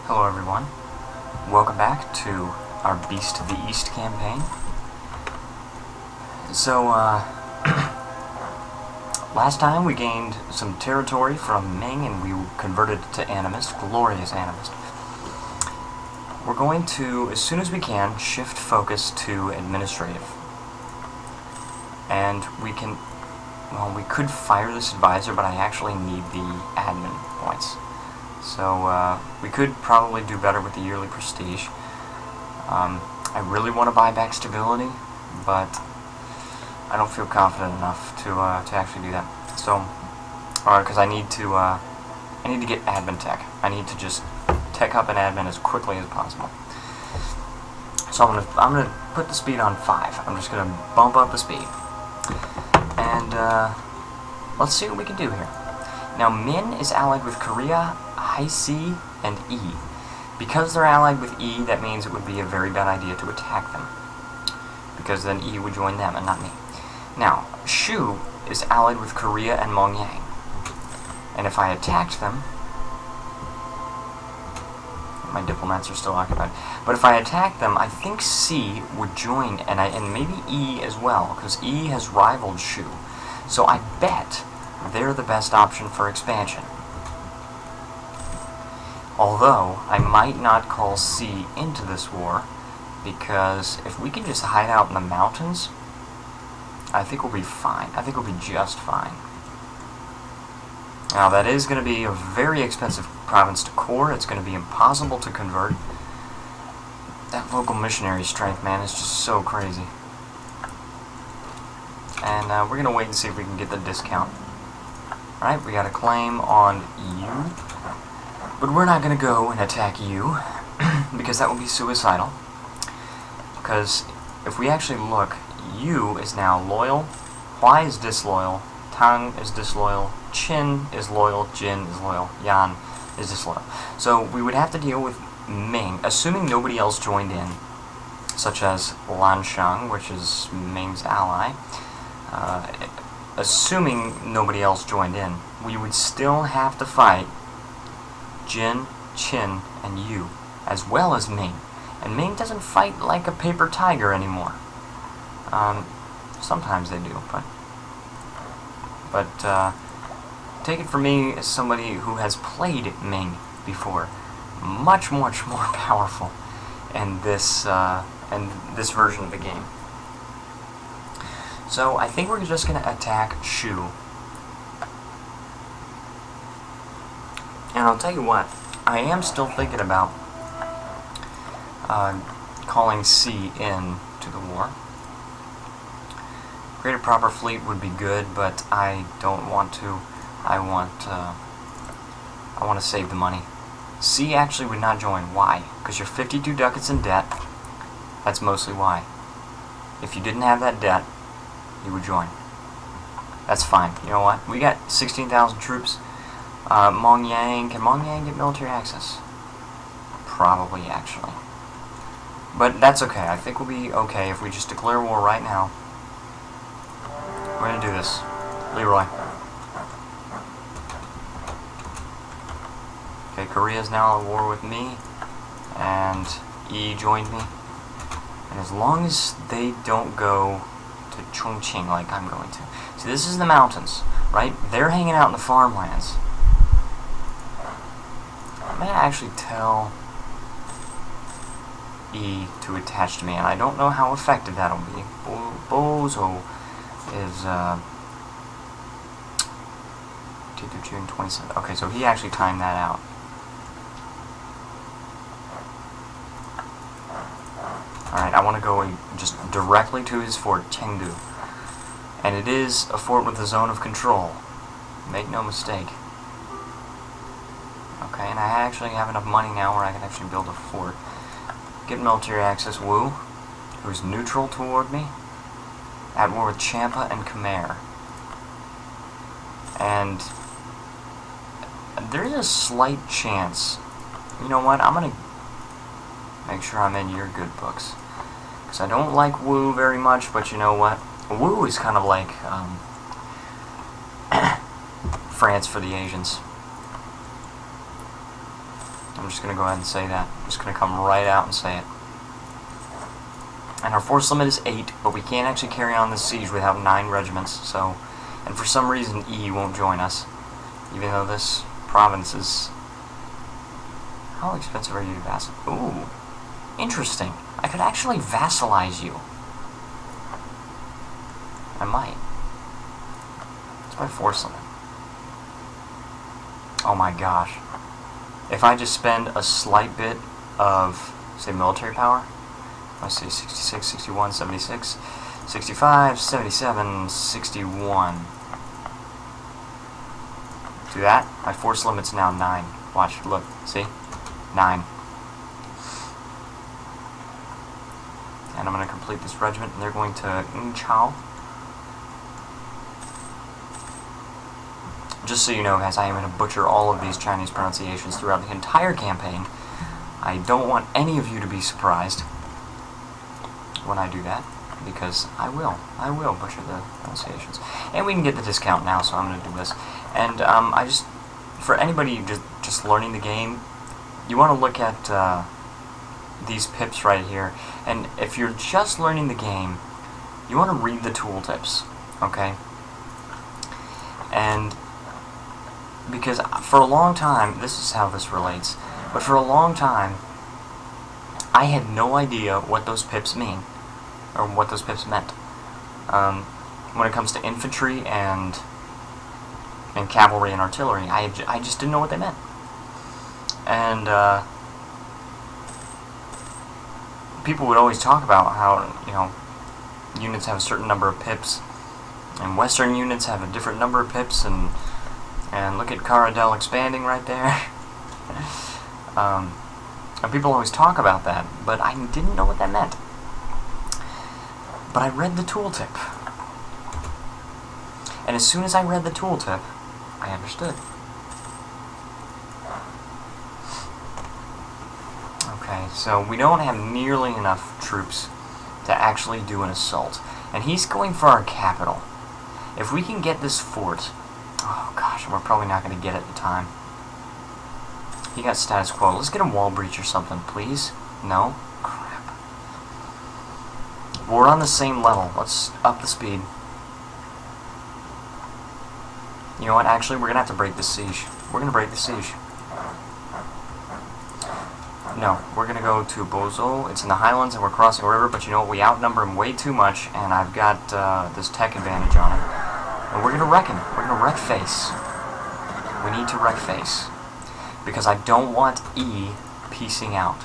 Hello everyone, welcome back to our Beast of the East campaign. So, last time we gained some territory from Hmong and we converted it to Animist, glorious Animist. We're going to, as soon as we can, shift focus to administrative. And we can, well, we could fire this advisor, but I actually need the admin points. So, we could probably do better with the yearly prestige. I really want to buy back stability, but I don't feel confident enough to actually do that. So, because I need to get admin tech. I need to just tech up an admin as quickly as possible. So I'm gonna put the speed on 5. I'm just gonna bump up the speed, and let's see what we can do here. Now, Min is allied with Korea, High C, and E. Because they're allied with E, that means it would be a very bad idea to attack them, because then E would join them and not me. Now, Shu is allied with Korea and Hmong, and if I attacked them, my diplomats are still occupied, but if I attacked them, I think C would join, and maybe E as well, because E has rivaled Shu. So I bet they're the best option for expansion. Although, I might not call C into this war, because if we can just hide out in the mountains, I think we'll be fine. I think we'll be just fine. Now, that is going to be a very expensive province to core. It's going to be impossible to convert. That local missionary strength, man, is just so crazy. And we're going to wait and see if we can get the discount. Alright, we got a claim on EU. But we're not going to go and attack you, because that would be suicidal. Because if we actually look, Yu is now loyal, Huai is disloyal, Tang is disloyal, Qin is loyal, Jin is loyal, Yan is disloyal. So we would have to deal with Ming, assuming nobody else joined in, such as Lanshang, which is Ming's ally. Assuming nobody else joined in, we would still have to fight Jin, Qin, and Yu, as well as Ming. And Ming doesn't fight like a paper tiger anymore. Sometimes they do, but take it from me as somebody who has played Ming before. Much, much more powerful in this version of the game. So I think we're just going to attack Shu. And I'll tell you what, I am still thinking about calling C in to the war. Create a proper fleet would be good, but I don't want to. I want to save the money. C actually would not join. Why? Because you're 52 ducats in debt. That's mostly why. If you didn't have that debt, you would join. That's fine. You know what? We got 16,000 troops. Hmong, can Hmong get military access? Probably, actually. But that's okay. I think we'll be okay if we just declare war right now. We're gonna do this. Leroy. Okay, Korea is now at war with me, and E joined me. And as long as they don't go to Chongqing like I'm going to. See, this is the mountains, right? They're hanging out in the farmlands. I may actually tell E to attach to me, and I don't know how effective that'll be. Bozo is June 27th. Okay, so he actually timed that out. Alright, I want to go just directly to his fort, Chengdu. And it is a fort with a zone of control. Make no mistake. Okay, and I actually have enough money now where I can actually build a fort. Get military access, Wu, who's neutral toward me, at war with Champa and Khmer. And there's a slight chance. You know what? I'm going to make sure I'm in your good books. Because I don't like Wu very much, but you know what? Wu is kind of like France for the Asians. I'm just going to go ahead and say that. I'm just going to come right out and say it. And our force limit is 8, but we can't actually carry on this siege without 9 regiments, so... And for some reason, E won't join us, even though this province is... How expensive are you to vassal? Ooh, interesting. I could actually vassalize you. I might. It's my force limit. Oh my gosh. If I just spend a slight bit of, say, military power... Let's see, 66, 61, 76, 65, 77, 61. Do that. My force limit's now 9. Watch, look, see? 9. And I'm going to complete this regiment, and they're going to Chao. Just so you know, guys, I am going to butcher all of these Chinese pronunciations throughout the entire campaign. I don't want any of you to be surprised when I do that, because I will butcher the pronunciations. And we can get the discount now, so I'm going to do this. And for anybody just learning the game, you want to look at these pips right here. And if you're just learning the game, you want to read the tooltips, okay? And because for a long time, this is how this relates, but for a long time, I had no idea what those pips mean, or what those pips meant. When it comes to infantry and cavalry and artillery, I just didn't know what they meant. And people would always talk about how, you know, units have a certain number of pips, and Western units have a different number of pips, and look at Caradel expanding right there. And people always talk about that, but I didn't know what that meant. But I read the tooltip. And as soon as I read the tooltip, I understood. Okay, so we don't have nearly enough troops to actually do an assault. And he's going for our capital. If we can get this fort... Oh gosh, we're probably not going to get it in time. He got status quo. Let's get a wall breach or something, please. No? Crap. We're on the same level. Let's up the speed. You know what? Actually, we're going to have to break the siege. We're going to break the siege. No, we're going to go to Bozo. It's in the highlands and we're crossing a river, but you know what? We outnumber him way too much, and I've got this tech advantage on him. And we're going to wreck him. We're going to wreck face. We need to wreck face. Because I don't want E piecing out.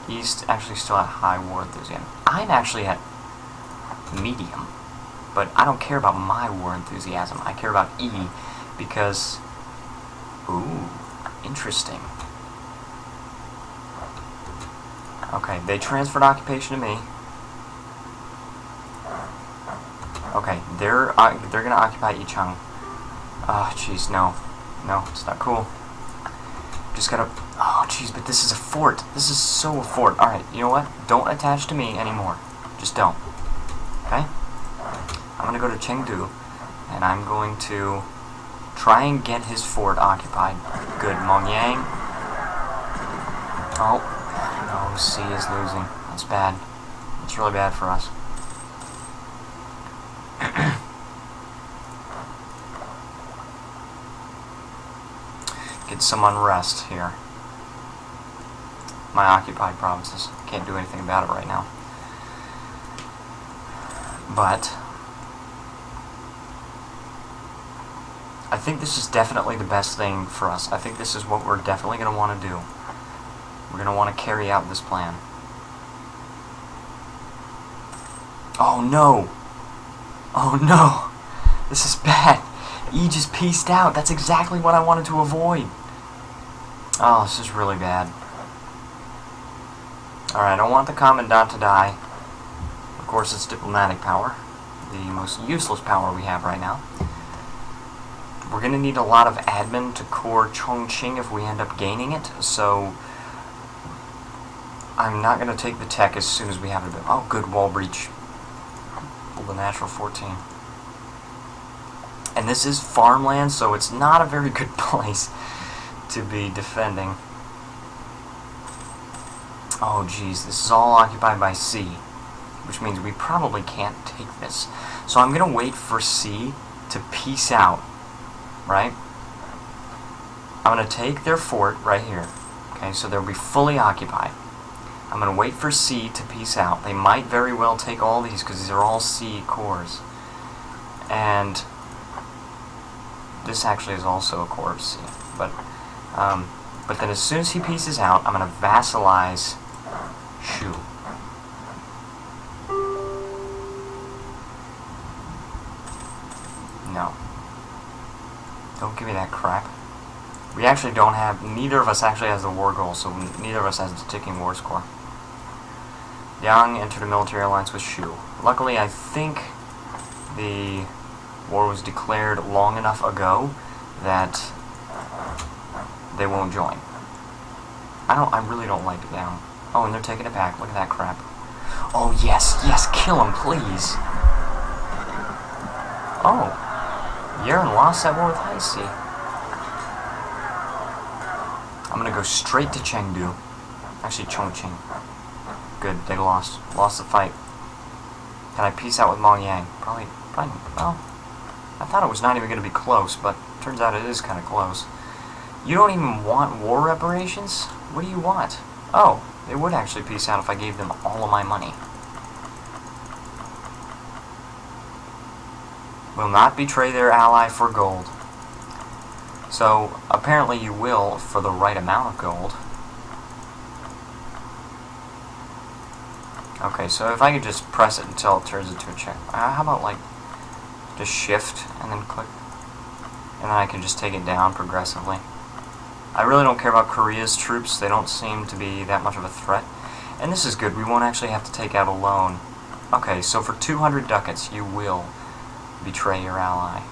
E's actually still at high war enthusiasm. I'm actually at medium. But I don't care about my war enthusiasm. I care about E because... Ooh, interesting. Okay, they transferred occupation to me. Okay, they're gonna occupy Yicheng. Oh, jeez, no. No, it's not cool. Just gotta... Oh, jeez, but this is a fort. This is so a fort. Alright, you know what? Don't attach to me anymore. Just don't. Okay? I'm gonna go to Chengdu, and I'm going to try and get his fort occupied. Good. Mongyang. Oh. No, C is losing. That's bad. That's really bad for us. Get some unrest here. My occupied provinces. Can't do anything about it right now. But I think this is definitely the best thing for us. I think this is what we're definitely going to want to do. We're going to want to carry out this plan. Oh no! Oh no! This is bad! E just pieced out. That's exactly what I wanted to avoid. Oh, this is really bad. Alright, I don't want the Commandant to die. Of course, it's diplomatic power. The most useless power we have right now. We're going to need a lot of admin to core Chongqing if we end up gaining it, so I'm not going to take the tech as soon as we have it. Oh, good wall breach. The natural 14. And this is farmland, so it's not a very good place to be defending. Oh geez, this is all occupied by C, which means we probably can't take this. So I'm gonna wait for C to peace out, right? I'm gonna take their fort right here. Okay, so they'll be fully occupied. I'm gonna wait for C to peace out. They might very well take all these because these are all C cores. And this actually is also a core of C. But then as soon as he pieces out, I'm gonna vassalize Shu. No. Don't give me that crap. We actually don't have, neither of us actually has the war goal, so neither of us has the ticking war score. Yang entered a military alliance with Shu. Luckily, I think the war was declared long enough ago that they won't join. I really don't like it now. Oh, and they're taking it back. Look at that crap. Oh, yes, yes, kill him, please. Oh, Yaren lost that war with High Sea. I'm gonna go straight to Chengdu. Actually, Chongqing. Good, they lost. Lost the fight. Can I peace out with Hmong Yang? Probably, well, I thought it was not even gonna be close, but turns out it is kind of close. You don't even want war reparations? What do you want? Oh, they would actually peace out if I gave them all of my money. Will not betray their ally for gold. So, apparently you will for the right amount of gold. Okay, so if I could just press it until it turns into a check. How about, like, just shift and then click? And then I can just take it down progressively. I really don't care about Korea's troops. They don't seem to be that much of a threat. And this is good. We won't actually have to take out a loan. Okay, so for 200 ducats, you will betray your ally.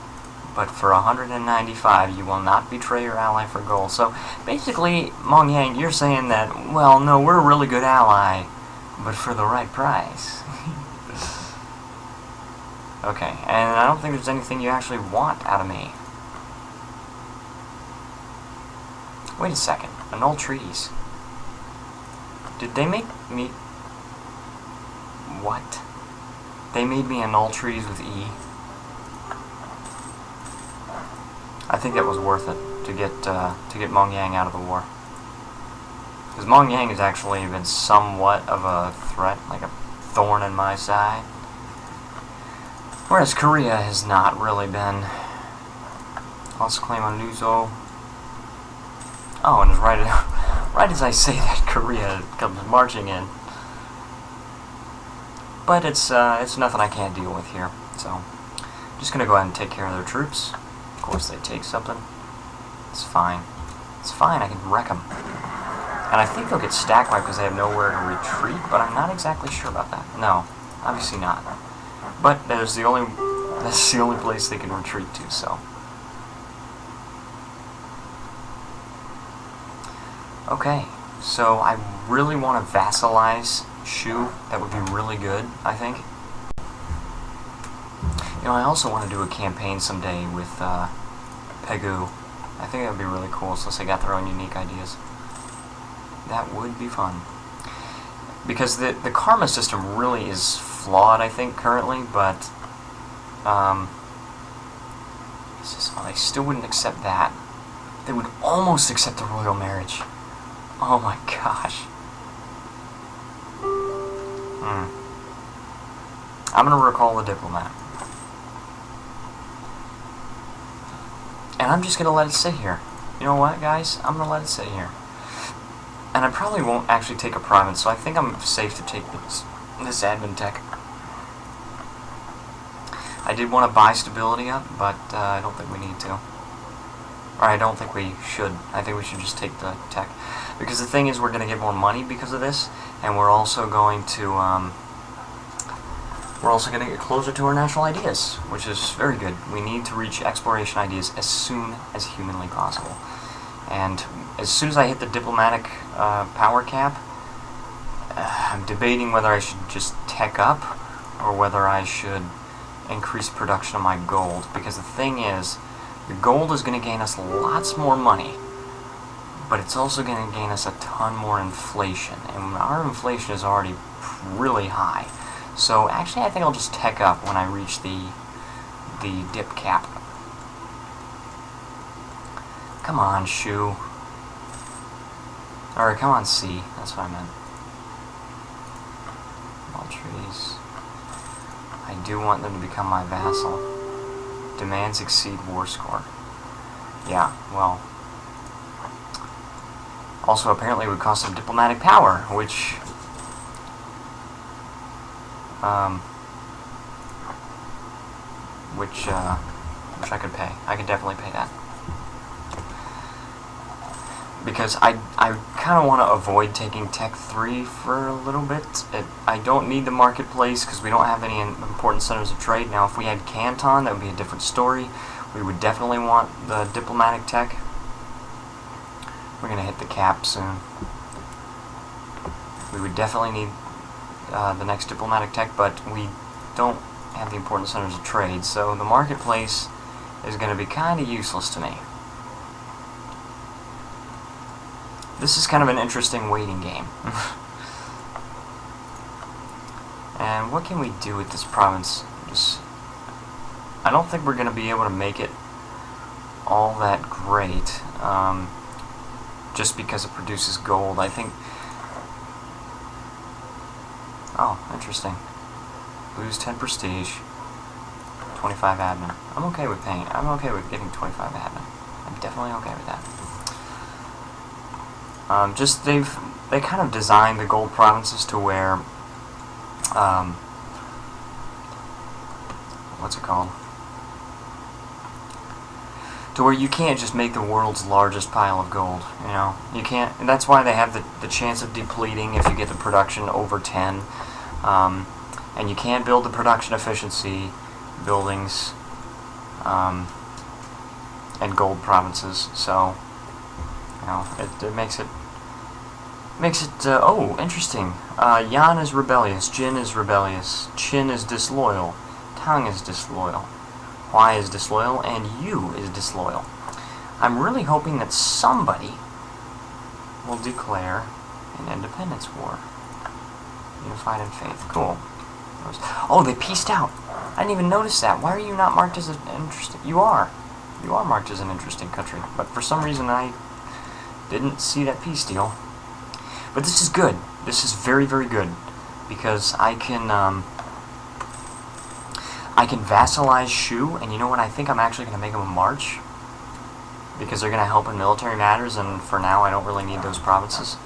But for 195, you will not betray your ally for gold. So, basically, Hmong Yang, you're saying that, well, no, we're a really good ally, but for the right price. Okay, and I don't think there's anything you actually want out of me. Wait a second. Annul treaties. Did they make me... What? They made me annul treaties with E? I think that was worth it to get Hmong Yang out of the war. Because Hmong Yang has actually been somewhat of a threat, like a thorn in my side. Whereas Korea has not really been. Lost claim on Luzo. Oh, and right as I say that, Korea comes marching in. But it's nothing I can't deal with here. So, I'm just gonna go ahead and take care of their troops. Of course, they take something. It's fine. It's fine. I can wreck them. And I think they'll get stack wiped because they have nowhere to retreat. But I'm not exactly sure about that. No, obviously not. But that's the only place they can retreat to. So. Okay, so I really want to vassalize Shu. That would be really good, I think. You know, I also want to do a campaign someday with Pegu. I think that would be really cool, since they got their own unique ideas. That would be fun. Because the karma system really is flawed, I think, currently, but they still wouldn't accept that. They would almost accept the royal marriage. Oh my gosh. I'm gonna recall the diplomat. And I'm just gonna let it sit here. You know what, guys? I'm gonna let it sit here. And I probably won't actually take a private, so I think I'm safe to take this admin tech. I did want to buy stability up, but I don't think we need to. Or I don't think we should. I think we should just take the tech. Because the thing is, we're going to get more money because of this, and we're also going to get closer to our national ideas, which is very good. We need to reach exploration ideas as soon as humanly possible. And as soon as I hit the diplomatic power cap, I'm debating whether I should just tech up or whether I should increase production of my gold. Because the thing is, the gold is going to gain us lots more money, but it's also going to gain us a ton more inflation, and our inflation is already really high. So actually I think I'll just tech up when I reach the dip cap. Come on, Shu. Or come on, C. That's what I meant. All trees. I do want them to become my vassal. Demands exceed war score. Yeah, well. Also, apparently, it would cost some diplomatic power, which I could pay. I could definitely pay that. Because I kind of want to avoid taking Tech 3 for a little bit. I don't need the marketplace because we don't have any important centers of trade. Now, if we had Canton, that would be a different story. We would definitely want the diplomatic tech. We're going to hit the cap soon. We would definitely need the next diplomatic tech, but we don't have the important centers of trade, so the marketplace is going to be kind of useless to me. This is kind of an interesting waiting game. And what can we do with this province? I don't think we're going to be able to make it all that great, just because it produces gold. I think... Oh, interesting. Lose 10 prestige, 25 admin. I'm okay with paying. I'm okay with getting 25 admin. I'm definitely okay with that. They kind of designed the gold provinces to where, what's it called? To where you can't just make the world's largest pile of gold, you know? You can't, and that's why they have the chance of depleting if you get the production over 10. And you can't build the production efficiency buildings and gold provinces, so, you know, it makes it, oh, interesting. Yan is rebellious, Jin is rebellious, Qin is disloyal, Tang is disloyal, Huai is disloyal, and Yu is disloyal. I'm really hoping that somebody will declare an independence war. Unified in faith. Cool. Oh, they pieced out. I didn't even notice that. Why are you not marked as an interesting... You are. You are marked as an interesting country. But for some reason I didn't see that peace deal. But this is good. This is very, very good. Because I can vassalize Shu, and you know what? I think I'm actually going to make them a march. Because they're going to help in military matters, and for now I don't really need those provinces.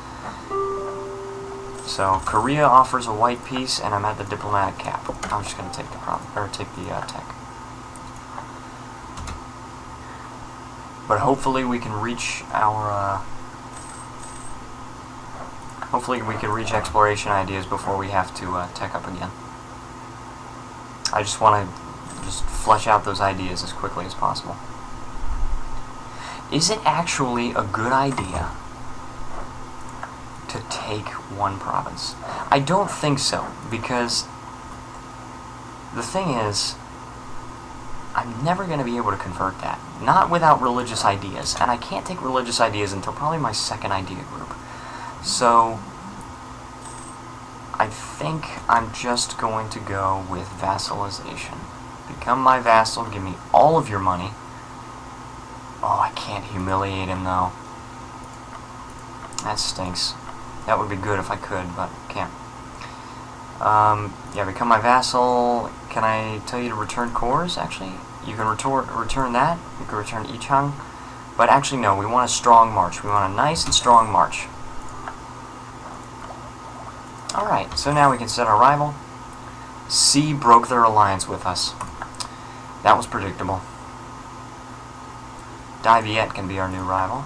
So Korea offers a white peace, and I'm at the diplomatic cap. I'm just going to take the tech. But hopefully we can reach our. Hopefully we can reach exploration ideas before we have to tech up again. I just want to flesh out those ideas as quickly as possible. Is it actually a good idea to take one province? I don't think so, because the thing is, I'm never going to be able to convert that. Not without religious ideas, and I can't take religious ideas until probably my second idea group. So, I think I'm just going to go with vassalization. Become my vassal, give me all of your money. Oh, I can't humiliate him though. That stinks. That would be good if I could, but can't. Yeah, become my vassal. Can I tell you to return cores, actually? You can return that. You can return Ichang. But actually, no, we want a strong march. We want a nice and strong march. Alright, so now we can set our rival. C broke their alliance with us. That was predictable. Dai Viet can be our new rival.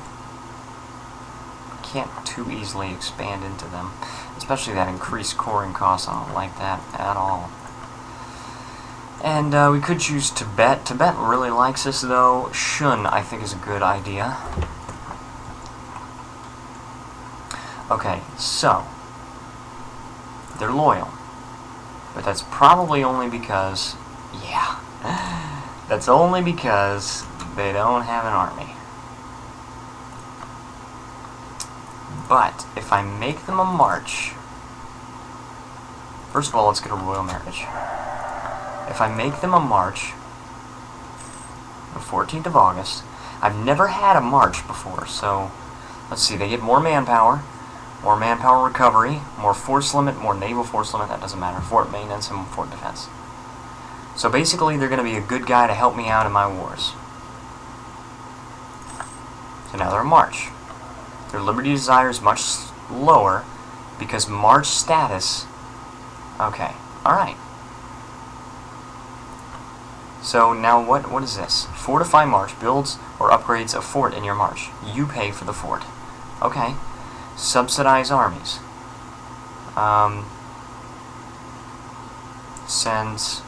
Can't too easily expand into them, especially that increased coring cost. I don't like that at all. And we could choose Tibet. Tibet really likes us though. Shun, I think, is a good idea. Okay, so they're loyal, but that's probably only because, yeah, that's only because they don't have an army. But if I make them a march, first of all, let's get a royal marriage. If I make them a march, the 14th of August, I've never had a march before, so let's see, they get more manpower recovery, more force limit, more naval force limit, that doesn't matter, fort maintenance and fort defense. So basically they're going to be a good guy to help me out in my wars. So now they're a march. Their liberty desire is much lower because march status. Okay, alright. So now what is this? Fortify march builds or upgrades a fort in your march. You pay for the fort. Okay. Subsidize armies. Sends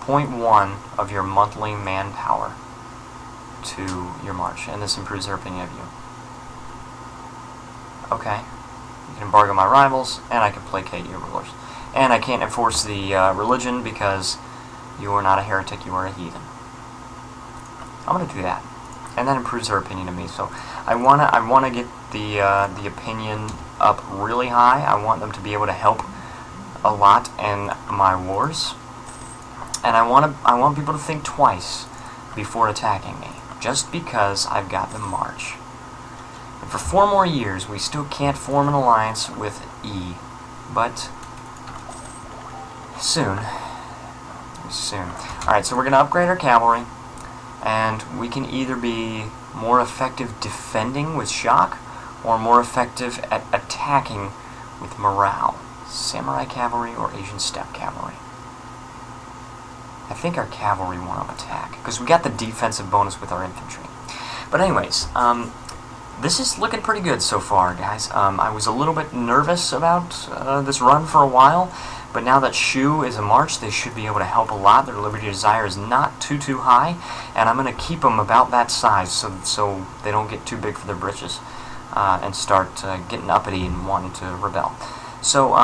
0.1 of your monthly manpower to your march, and this improves their opinion of you. Okay. You can embargo my rivals, and I can placate your rulers. And I can't enforce the religion because you are not a heretic, you are a heathen. I'm going to do that. And that improves their opinion of me. So I wanna get the opinion up really high. I want them to be able to help a lot in my wars. And I want people to think twice before attacking me, just because I've got the march. And for 4 more years, we still can't form an alliance with E, but soon. Alright, so we're going to upgrade our cavalry, and we can either be more effective defending with shock, or more effective at attacking with morale. Samurai cavalry or Asian steppe cavalry. I think our cavalry want to attack, because we got the defensive bonus with our infantry. But anyways, this is looking pretty good so far, guys. I was a little bit nervous about this run for a while, but now that Shu is a march, they should be able to help a lot. Their liberty desire is not too high, and I'm going to keep them about that size so they don't get too big for their britches and start getting uppity and wanting to rebel. So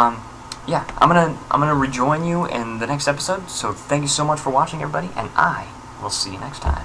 yeah, I'm gonna rejoin you in the next episode. So thank you so much for watching, everybody, and I will see you next time.